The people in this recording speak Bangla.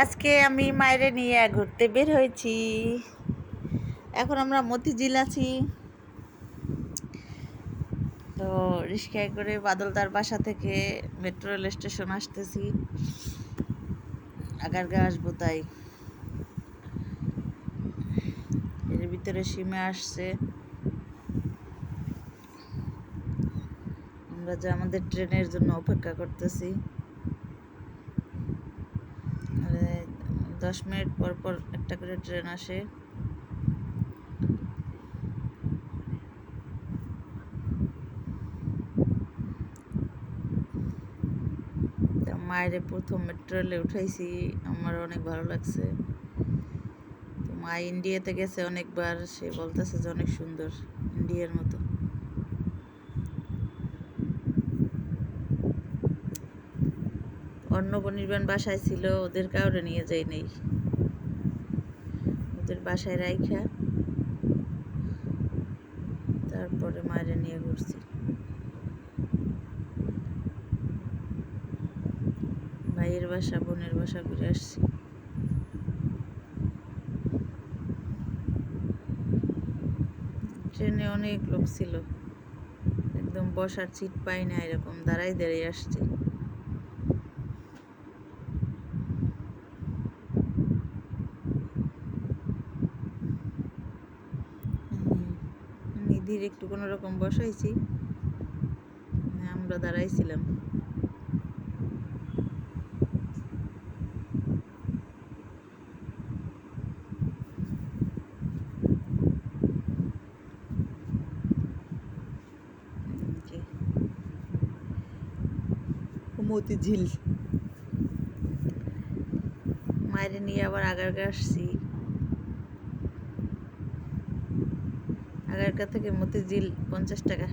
আজকে আমি মায়েরে নিয়ে ঘুরতে বের হয়েছি। এখন আমরা মতিঝিল আছি। তো রিক্সায় করে বাদলদার বাসা থেকে মেট্রো রেল স্টেশন আসতেছি, আগারগা আসবো। তাই এর ভিতরে সীমা আসছে। আমরা যে আমাদের ট্রেনের জন্য অপেক্ষা করতেছি। 10 মিনিট পর পর একটা করে ট্রেন আসে। মায়ের প্রথম মেট্রো রেলে উঠাইছি, আমার অনেক ভালো লাগছে। তো মা ইন্ডিয়াতে গেছে অনেকবার, সে বলতেছে যে অনেক সুন্দর, ইন্ডিয়ার মতো। অন্য বনির্বাণ বাসায় ছিল, ওদের কাউরে নিয়ে যাই নেই, ওদের বাসায় রাইখা তারপরে মায়ের নিয়ে ঘুরছি। ভাইয়ের বাসা বোনের বাসা ঘুরে আসছি। ট্রেনে অনেক লোক ছিল, একদম বসার সিট পাই না, এরকম দাঁড়াই দাঁড়িয়ে আসছি। নিধির একটু কোনো রকম বসাইছি, আমরা দাঁড়াইছিলাম। মতিঝিল মায়ের নিয়ে আবার আগারগা আসছি। আগারগা থেকে মতিঝিল 50 টাকা।